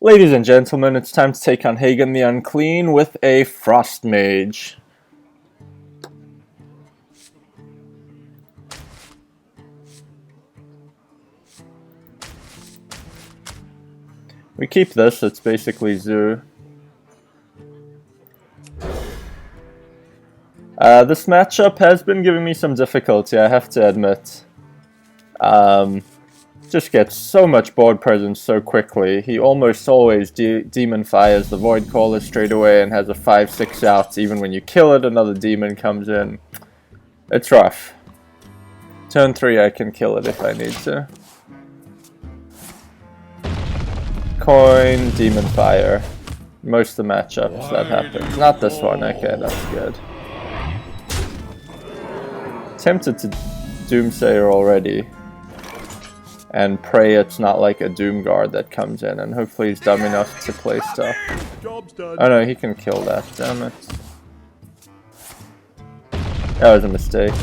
Ladies and gentlemen, it's time to take on Heigan the Unclean with a Frost Mage. We keep this, it's basically Zoo. This matchup has been giving me some difficulty, I have to admit. Just gets so much board presence so quickly. He almost always demon fires the Void Caller straight away and has a 5-6 out. Even when you kill it, another demon comes in. It's rough. Turn 3 I can kill it if I need to. Coin, demon fire. Most of the matchups that happens. Not this one, okay, that's good. Tempted to Doomsayer already. And pray it's not like a Doom Guard that comes in, and hopefully he's dumb enough to play stuff. Oh no, he can kill that, damn it. That was a mistake.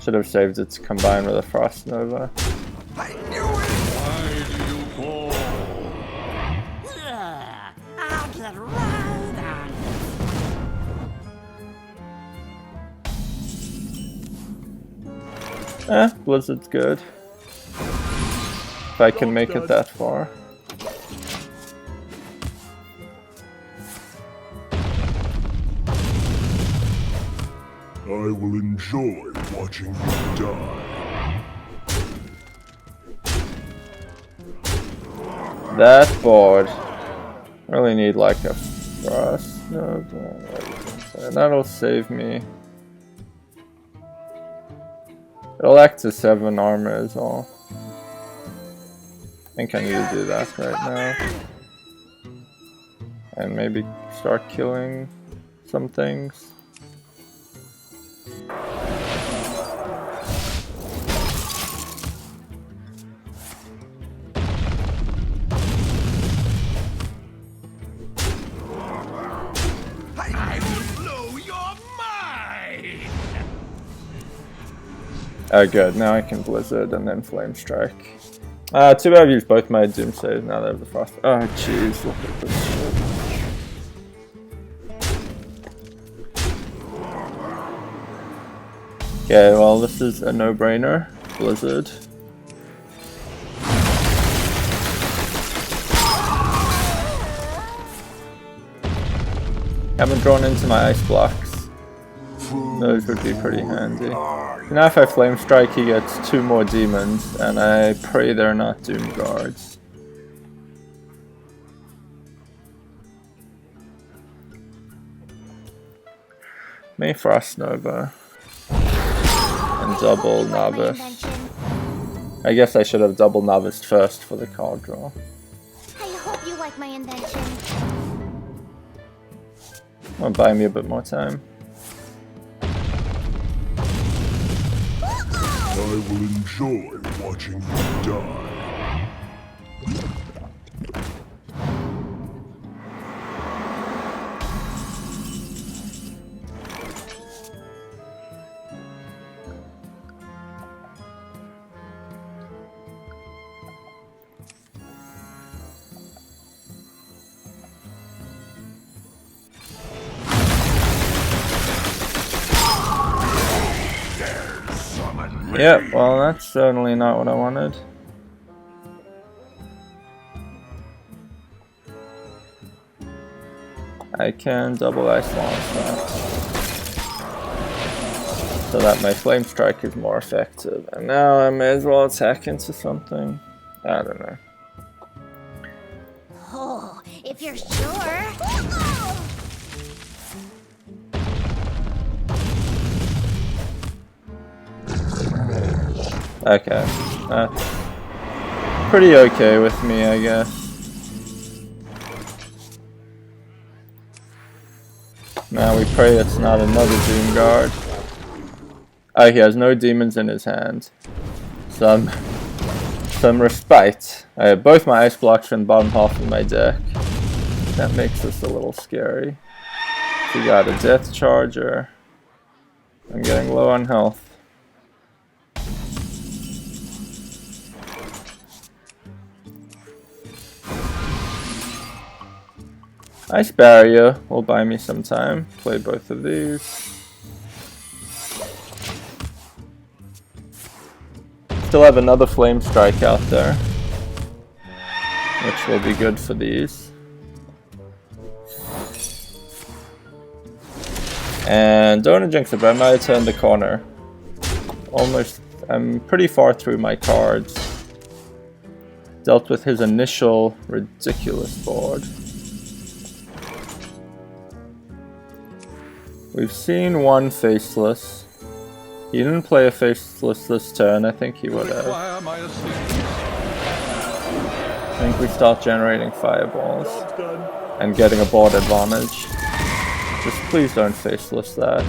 Should have saved it to combine with a Frost Nova. I knew it! Why do you fall? Yeah, I'll get right on it. Blizzard's good. If I can make it that far. I will enjoy watching you die. That board. Really need like a Frost Nova. That'll save me. It'll act to 7 armor is all. I think I need to do that right now. And maybe start killing some things. I will blow your mind! Oh good, now I can Blizzard and then Flame Strike. Too bad I've used both my Doomsays now that I have the Frost. Oh jeez, look at this shit. Okay, well this is a no-brainer. Blizzard. Haven't drawn into my ice blocks. Those would be pretty handy. Now if I Flame Strike he gets 2 more demons, and I pray they're not Doom Guards. May Frost Nova. And double Novice. I guess I should have double Novice first for the card draw. I hope you like my invention. I'll buy me a bit more time. I will enjoy watching you die. Yep, well that's certainly not what I wanted. I can double Ice Launch that. So that my Flame Strike is more effective. And now I may as well attack into something. I don't know. Oh, if you're sure. Okay, that's pretty okay with me, I guess. Now we pray it's not another Doom Guard. Oh, he has no demons in his hand. Some respite. I have both my ice blocks in the bottom half of my deck. That makes this a little scary. We got a Death Charger. I'm getting low on health. Ice Barrier will buy me some time. Play both of these. Still have another Flame Strike out there, which will be good for these. And don't wanna jinx it, but I might have turned the corner. Almost, I'm pretty far through my cards. Dealt with his initial ridiculous board. We've seen one Faceless. He didn't play a Faceless this turn, I think he would have. I think we start generating fireballs and getting a board advantage. Just please don't Faceless that.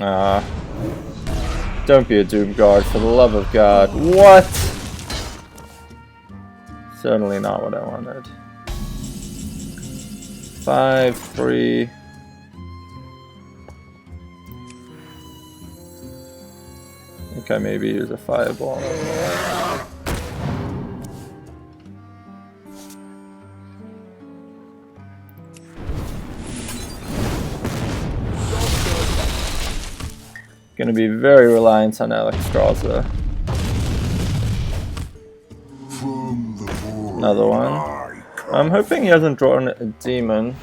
Oh. Don't be a Doom Guard, for the love of God. What? Certainly not what I wanted. 5, 3. I think I maybe use a fireball. Gonna be very reliant on Naxxramas. Another one. I'm hoping he hasn't drawn a demon.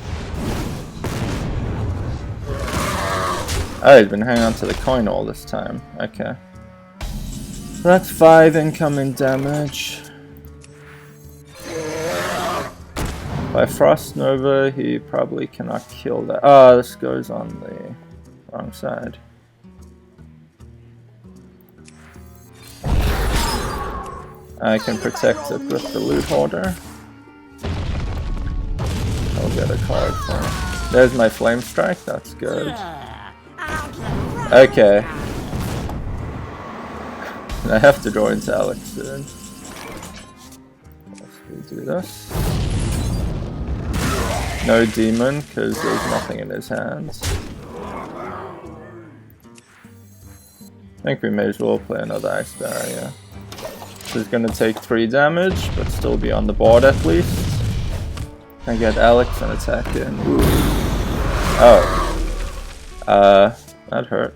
Oh, he's been hanging on to the coin all this time. Okay. That's 5 incoming damage. By Frost Nova, he probably cannot kill that. Oh, this goes on the wrong side. I can protect it with the Loot Hoarder. I'll get a card for it. There's my Flame Strike, that's good. Okay. I have to draw into Alex soon. Let's do this. No demon, because there's nothing in his hands. I think we may as well play another Ice Barrier. Is going to take 3 damage, but still be on the board at least. I get Alex and attack in. Ooh. Oh. That hurt.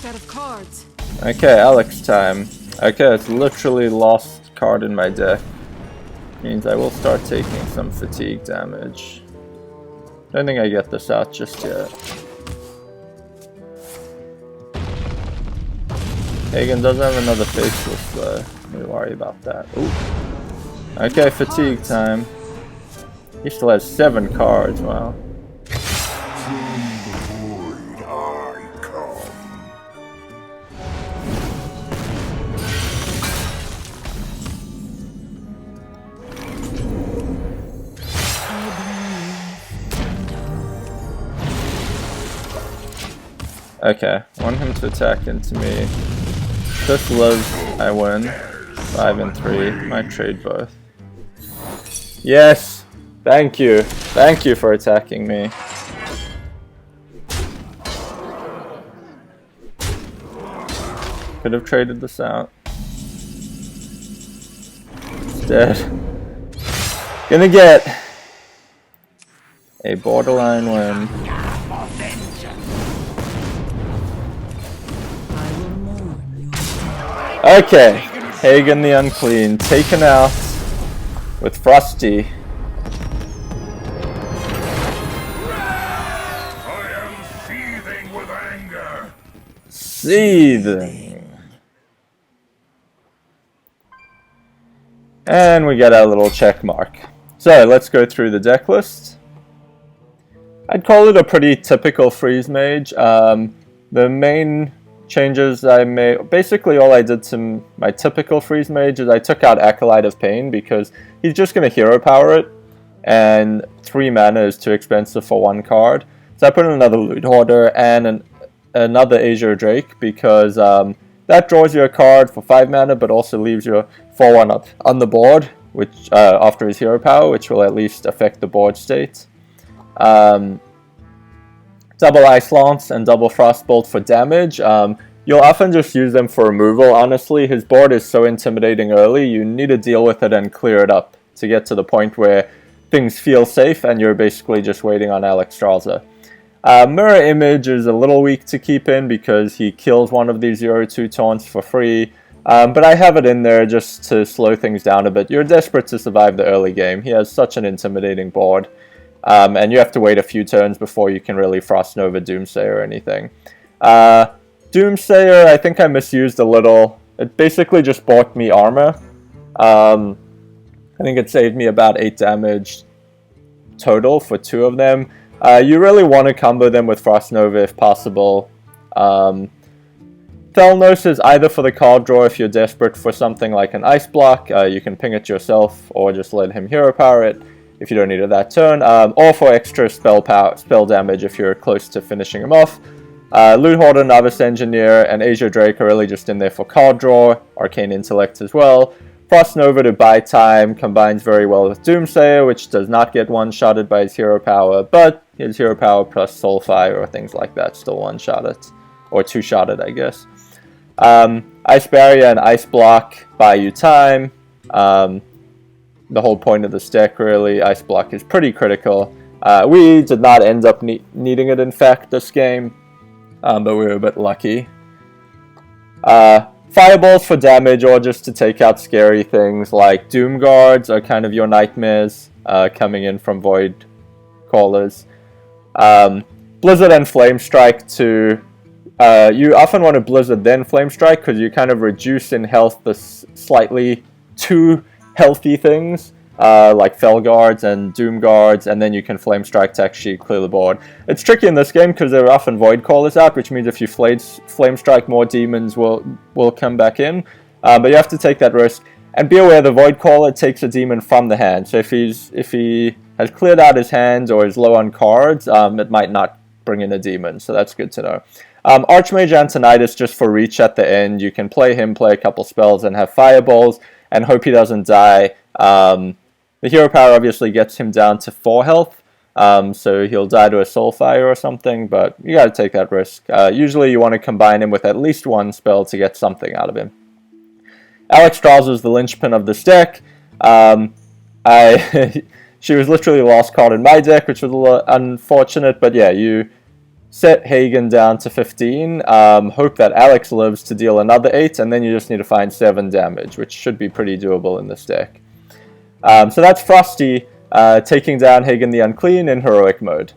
Out of cards. Okay, Alex time. Okay, it's literally lost card in my deck. Means I will start taking some fatigue damage. Don't think I get this out just yet. Heigan does have another Faceless though. Don't worry about that. Ooh. Okay, fatigue time. He still has 7 cards, wow. Okay, I want him to attack into me. This lives, I win. 5 and 3. Might trade both. Yes! Thank you! Thank you for attacking me. Could have traded this out. It's dead. Gonna get a borderline win. Okay, Heigan the Unclean taken out with Frosty. I am seething with anger. Seething. And we get our little check mark. So let's go through the deck list. I'd call it a pretty typical Freeze Mage. The main changes I made, basically all I did to my typical Freeze Mage is I took out Acolyte of Pain because he's just going to hero power it, and 3 mana is too expensive for 1 card. So I put in another Loot Hoarder and another Azure Drake because that draws you a card for 5 mana, but also leaves you a 4/1 up on the board, which after his hero power, which will at least affect the board state. Double Ice Lance and double Frostbolt for damage. You'll often just use them for removal, honestly. His board is so intimidating early, you need to deal with it and clear it up to get to the point where things feel safe and you're basically just waiting on Naxxramas. Mirror Image is a little weak to keep in because he kills one of these 0/2 taunts for free. But I have it in there just to slow things down a bit. You're desperate to survive the early game. He has such an intimidating board. And you have to wait a few turns before you can really Frost Nova Doomsayer or anything. Doomsayer, I think I misused a little. It basically just bought me armor. I think it saved me about 8 damage total for 2 of them. You really want to combo them with Frost Nova if possible. Thelnos is either for the card draw if you're desperate for something like an Ice Block. You can ping it yourself or just let him hero power it if you don't need it that turn. Or for extra spell damage if you're close to finishing him off. Loot Hoarder, Novice Engineer, and Azure Drake are really just in there for card draw. Arcane Intellect as well. Frost Nova to buy time combines very well with Doomsayer, which does not get one-shotted by his hero power, but his hero power plus Soulfire or things like that still one-shot it. Or two-shot it, I guess. Ice Barrier and Ice Block buy you time. The whole point of this deck, really. Ice Block is pretty critical. We did not end up needing it, in fact, this game. But we were a bit lucky. Fireballs for damage or just to take out scary things like Doom Guards are kind of your nightmares coming in from Void Callers. Blizzard and Flame Strike to... you often want to Blizzard then Flame Strike because you kind of reduce in health the slightly too healthy things. Like Fell Guards and Doom Guards, and then you can Flame Strike to actually clear the board. It's tricky in this game because there are often Void Callers out, which means if you Flame Strike, more demons will come back in. But you have to take that risk. And be aware the Void Caller takes a demon from the hand. So if he has cleared out his hand or is low on cards, it might not bring in a demon. So that's good to know. Archmage Antonidas just for reach at the end. You can play him, play a couple spells, and have fireballs, and hope he doesn't die. The hero power obviously gets him down to 4 health, so he'll die to a Soulfire or something, but you gotta take that risk. Usually you want to combine him with at least one spell to get something out of him. Naxxramas is the linchpin of this deck. She was literally the last card in my deck, which was a little unfortunate, but yeah, you set Heigan down to 15, hope that Alex lives to deal another 8, and then you just need to find 7 damage, which should be pretty doable in this deck. So that's Frosty taking down Heigan the Unclean in heroic mode.